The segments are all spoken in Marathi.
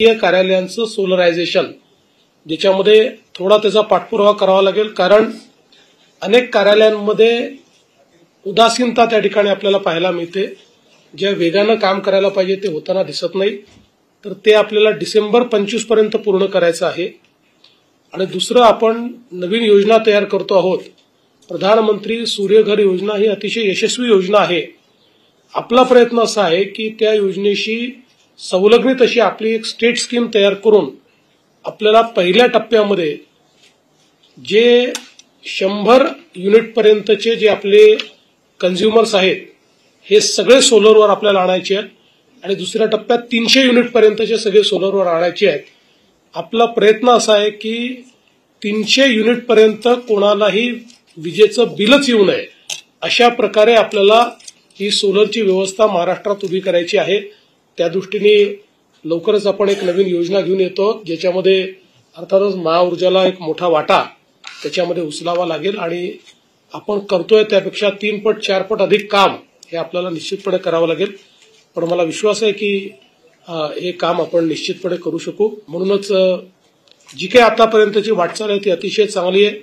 शासकीय कार्यालयांचं सोलरायझेशन, ज्याच्यामध्ये थोडा त्याचा पाठपुरावा करावा लागेल, कारण अनेक कार्यालयांमध्ये उदासीनता त्या ठिकाणी आपल्याला पाहायला मिळते. ज्या वेगानं काम करायला पाहिजे ते होताना दिसत नाही. तर ते आपल्याला डिसेंबर 25 पर्यंत पूर्ण करायचं आहे. आणि दुसरं, आपण नवीन योजना तयार करतो आहोत. प्रधानमंत्री सूर्यघर योजना ही अतिशय यशस्वी योजना आहे. आपला प्रयत्न असा आहे की त्या योजनेशी संलग्नित अशी आपली एक स्टेट स्कीम तयार करून आपल्याला पहिल्या टप्प्यामध्ये जे 100 युनिट पर्यंतचे जे आपले कन्झ्युमर्स आहेत हे सगळे सोलरवर आपल्याला आणायचे आहेत आणि दुसऱ्या टप्प्यात 300 युनिट पर्यंतचे सगळे सोलरवर आणायचे आहेत. आपला प्रयत्न असा आहे की 300 युनिट पर्यंत कोणालाही विजेचं बिलच येऊ नये अशा प्रकारे आपल्याला ही सोलरची व्यवस्था महाराष्ट्रात उभी करायची आहे. त्या दृष्टीने लवकरच आपण एक नवीन योजना घेऊन येतो, ज्याच्यामध्ये अर्थातच महाऊर्जाला एक मोठा वाटा त्याच्यामध्ये उचलावा लागेल आणि आपण करतोय त्यापेक्षा 3 पट 4 पट अधिक काम हे आपल्याला निश्चितपणे करावं लागेल. पण मला विश्वास आहे की हे काम आपण निश्चितपणे करू शकू. म्हणूनच जी काही आतापर्यंतची वाटचाल आहे ती अतिशय चांगली आहे.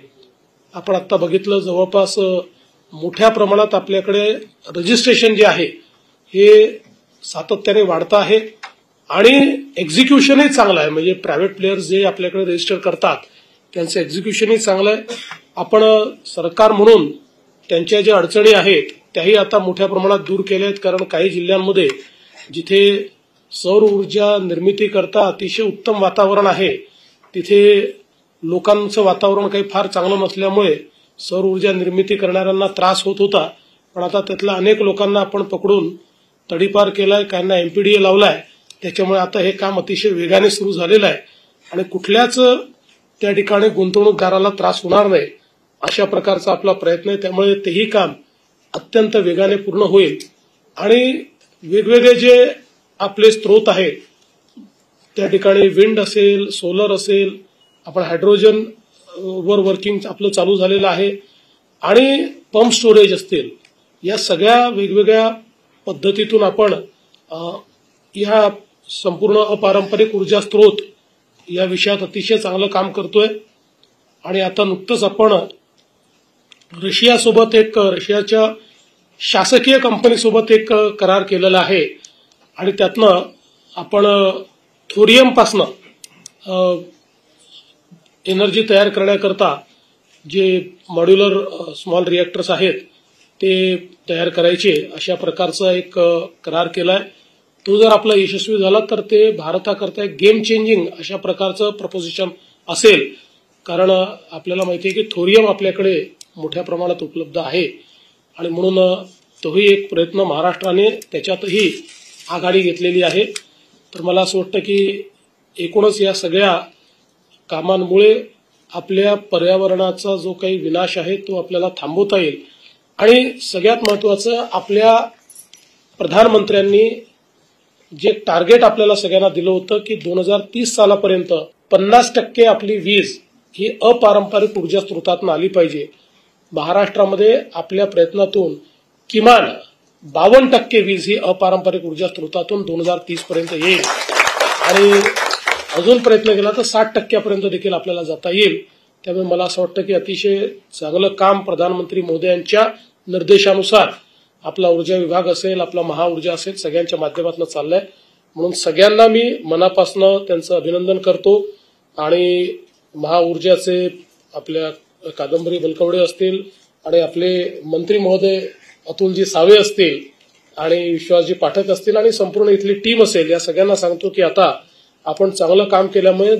आपण आता बघितलं, जवळपास मोठ्या प्रमाणात आपल्याकडे रजिस्ट्रेशन जे आहे हे सातत्याने वाढतं आहे आणि एक्झिक्युशनही चांगलं आहे. म्हणजे प्रायव्हेट प्लेयर्स जे आपल्याकडे रजिस्टर करतात त्यांचं एक्झिक्युशनही चांगलं आहे. आपण सरकार म्हणून त्यांच्या ज्या अडचणी आहेत त्याही आता मोठ्या प्रमाणात दूर केल्या आहेत. कारण काही जिल्ह्यांमध्ये जिथे सौर ऊर्जा निर्मिती करता अतिशय उत्तम वातावरण आहे, तिथे लोकांचं वातावरण काही फार चांगलं नसल्यामुळे सौर ऊर्जा निर्मिती करणाऱ्यांना त्रास होत होता. पण आता त्यातल्या अनेक लोकांना आपण पकडून तडीपार केलाय, काहींना एमपीडीए लावलाय. त्याच्यामुळे आता हे काम अतिशय वेगाने सुरू झालेलं आहे आणि कुठल्याच त्या ठिकाणी गुंतवणूकदाराला त्रास होणार नाही अशा प्रकारचा आपला प्रयत्न आहे. त्यामुळे तेही काम अत्यंत वेगाने पूर्ण होईल आणि वेगवेगळे जे आपले स्रोत आहेत त्या ठिकाणी विंड असेल, सोलर असेल, आपण हायड्रोजन वर वर्किंग आपलं चालू झालेलं आहे आणि पंप स्टोरेज असतील, या सगळ्या वेगवेगळ्या पद्धतीतून आपण या संपूर्ण अपारंपरिक ऊर्जा स्रोत या विषयात अतिशय चांगलं काम करतोय. आणि आता नुकतंच आपण रशियाच्या शासकीय कंपनीसोबत एक करार केलेला आहे आणि त्यातनं आपण थोरियमपासनं एनर्जी तयार करण्याकरता जे मॉड्युलर स्मॉल रिएक्टर्स आहेत ते तयार करायचे अशा प्रकारचा एक करार केलाय. तो जर आपला यशस्वी झाला तर ते भारताकरता एक गेम चेंजिंग अशा प्रकारचं प्रपोजिशन असेल. कारण आपल्याला माहिती आहे की थोरियम आपल्याकडे मोठ्या प्रमाणात उपलब्ध आहे आणि म्हणून तोही एक प्रयत्न महाराष्ट्राने त्याच्यातही आघाडी घेतलेली आहे. तर मला असं वाटतं की एकूणच या सगळ्या कामांमुळे आपल्या पर्यावरणाचा जो काही विनाश आहे तो आपल्याला थांबवता येईल आणि सगळ्यात महत्वाचं, आपल्या प्रधानमंत्र्यांनी जे टार्गेट आपल्याला सगळ्यांना दिलं होतं की 2030 सालापर्यंत 50% आपली वीज ही अपारंपरिक ऊर्जा स्रोतातून आली पाहिजे. महाराष्ट्रामध्ये आपल्या प्रयत्नातून किमान 52% वीज ही अपारंपरिक ऊर्जा स्रोतातून 2030 पर्यंत येईल आणि अजून प्रयत्न केला तर 60% देखील आपल्याला जाता येईल. त्यामुळे मला असं वाटतं की अतिशय चांगलं काम प्रधानमंत्री मोदयांच्या निर्देशानुसार आपला ऊर्जा विभाग असेल, आपला महाऊर्जा असेल, सगळ्यांच्या माध्यमातून चाललंय. म्हणून सगळ्यांना मी मनापासून त्यांचं अभिनंदन करतो आणि महाऊर्जाचे आपल्या कादंबरी बलकवडे असतील आणि आपले मंत्री महोदय अतुलजी सावे असतील आणि विश्वासजी पाठक असतील आणि संपूर्ण इथली टीम असेल, या सगळ्यांना सांगतो की आता आपण चांगलं काम केल्यामुळे